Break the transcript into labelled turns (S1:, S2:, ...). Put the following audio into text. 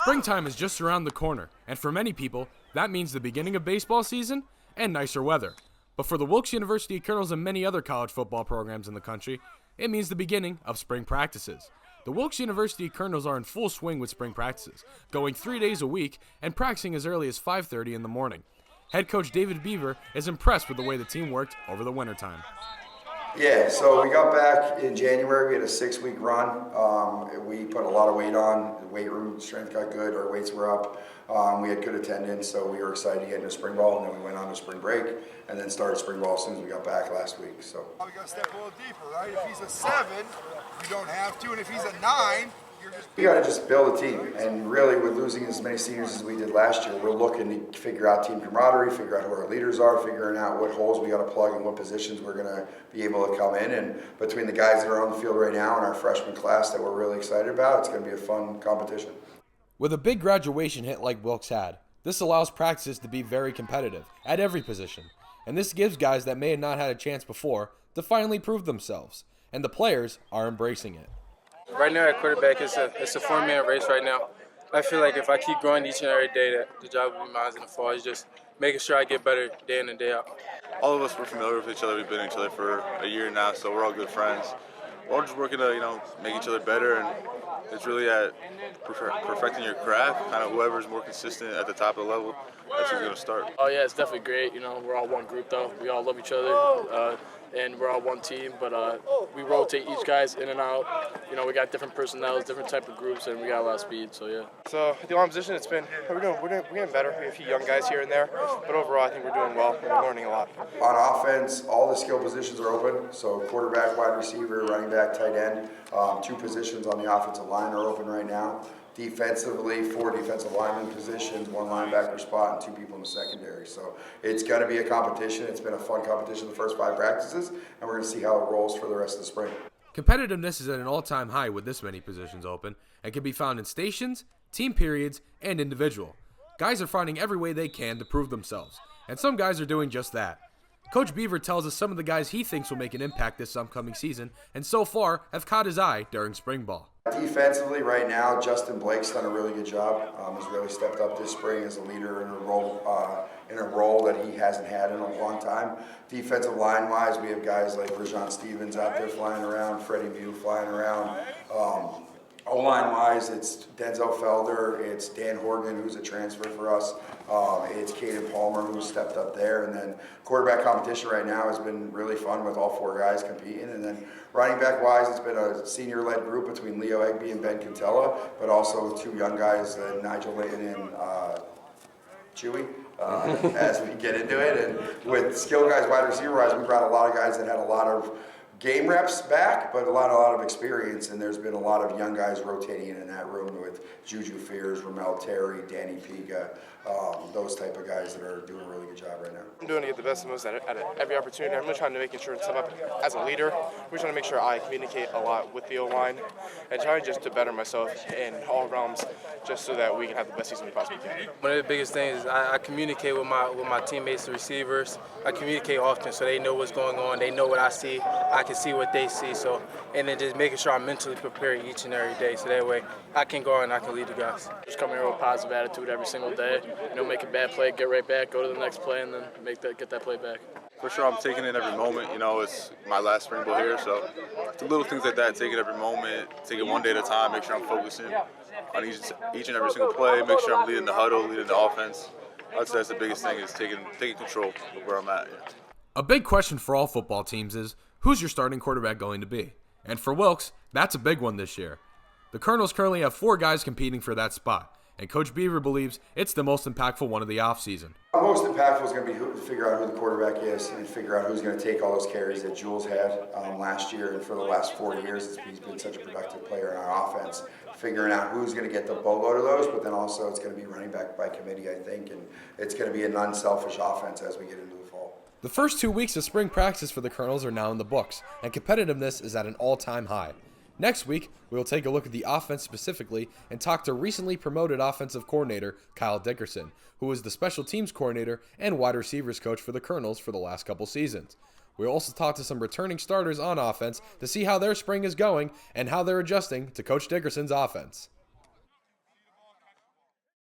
S1: Springtime is just around the corner, and for many people, that means the beginning of baseball season and nicer weather. But for the Wilkes University Colonels and many other college football programs in the country, it means the beginning of spring practices. The Wilkes University Colonels are in full swing with spring practices, going 3 days a week and practicing as early as 5:30 in the morning. Head coach David Biever is impressed with the way the team worked over the wintertime.
S2: Yeah, so we got back in January. We had a 6-week run. We put a lot of weight on. The weight room strength got good. Our weights were up. We had good attendance, so we were excited to get into spring ball, and then we went on to spring break, and then started spring ball as soon as we got back last week. So
S3: we got to step a little deeper, right? If he's a 7, you don't have to, and if he's a 9,
S2: we got to just build a team, and really with losing as many seniors as we did last year, we're looking to figure out team camaraderie, figure out who our leaders are, figuring out what holes we got to plug and what positions we're going to be able to come in. And between the guys that are on the field right now and our freshman class that we're really excited about, it's going to be a fun competition.
S1: With a big graduation hit like Wilkes had, this allows practices to be very competitive at every position. And this gives guys that may have not had a chance before to finally prove themselves. And the players are embracing it.
S4: Right now at quarterback, it's a 4-man race right now. I feel like if I keep growing each and every day, that the job will be mine in the fall. It's just making sure I get better day in and day out.
S5: All of us were familiar with each other. We've been with each other for a year now, so we're all good friends. We're all just working to, make each other better, and it's really at perfecting your craft. Kind of whoever's more consistent at the top of the level, that's who's going to start.
S6: Oh yeah, it's definitely great. We're all one group though. We all love each other, and we're all one team. But we rotate each guys in and out. We got different personnels, different type of groups, and we got a lot of speed. So yeah.
S7: So the line position, we're getting better. We have a few young guys here and there, but overall I think we're doing well. We're learning a lot.
S2: On offense, all the skill positions are open. So quarterback, wide receiver, running back, tight end. 2 positions on the offensive line are open right now. Defensively, 4 defensive lineman positions, 1 linebacker spot, and 2 people in the secondary. So it's going to be a competition. It's been a fun competition the first 5 practices, and we're going to see how it rolls for the rest of the spring.
S1: Competitiveness is at an all-time high with this many positions open and can be found in stations, team periods, and individual. Guys are finding every way they can to prove themselves, and some guys are doing just that. Coach Biever tells us some of the guys he thinks will make an impact this upcoming season, and so far have caught his eye during spring ball.
S2: Defensively, right now, Justin Blake's done a really good job. He's really stepped up this spring as a leader in a role that he hasn't had in a long time. Defensive line-wise, we have guys like Rajon Stevens out there flying around, Freddie Mew flying around. O-line-wise, it's Denzel Felder, it's Dan Horgan, who's a transfer for us, it's Caden Palmer, who's stepped up there, and then quarterback competition right now has been really fun with all 4 guys competing, and then running back-wise, it's been a senior-led group between Leo Egby and Ben Cantella, but also 2 young guys, Nigel Layton and Chewy, as we get into it, and with skill guys, wide receiver-wise, we brought a lot of guys that had a lot of game reps back, but a lot of experience, and there's been a lot of young guys rotating in that room with Juju Fears, Ramel Terry, Danny Piga, those type of guys that are doing a really good job right now.
S7: I'm doing to get the best and most out of every opportunity. I'm really trying to make sure to step up as a leader. We're trying to make sure I communicate a lot with the O-line and trying just to better myself in all realms, just so that we can have the best season we possibly can.
S4: One of the biggest things is I communicate with my teammates, the receivers. I communicate often so they know what's going on. They know what I see. I can see what they see. So, and then just making sure I'm mentally prepared each and every day, so that way I can go out and I can lead the guys.
S6: Just come here with a positive attitude every single day. Make a bad play, get right back, go to the next play, and then get that play back.
S5: For sure, I'm taking it every moment. It's my last spring ball here, so it's the little things like that. Take it every moment, take it one day at a time. Make sure I'm focusing on each and every single play. Make sure I'm leading the huddle, leading the offense. I'd say that's the biggest thing, is taking control of where I'm at. Yeah.
S1: A big question for all football teams is, who's your starting quarterback going to be? And for Wilkes, that's a big one this year. The Colonels currently have 4 guys competing for that spot, and Coach Biever believes it's the most impactful one of the offseason.
S2: Most impactful is going to be to figure out who the quarterback is and figure out who's going to take all those carries that Jules had last year, and for the last 4 years he's been such a productive player in our offense. Figuring out who's going to get the boatload of those, but then also it's going to be running back by committee, I think, and it's going to be an unselfish offense as we get into the fall.
S1: The first 2 weeks of spring practice for the Colonels are now in the books, and competitiveness is at an all-time high. Next week, we will take a look at the offense specifically and talk to recently promoted offensive coordinator Kyle Dickerson, who was the special teams coordinator and wide receivers coach for the Colonels for the last couple seasons. We'll also talk to some returning starters on offense to see how their spring is going and how they're adjusting to Coach Dickerson's offense.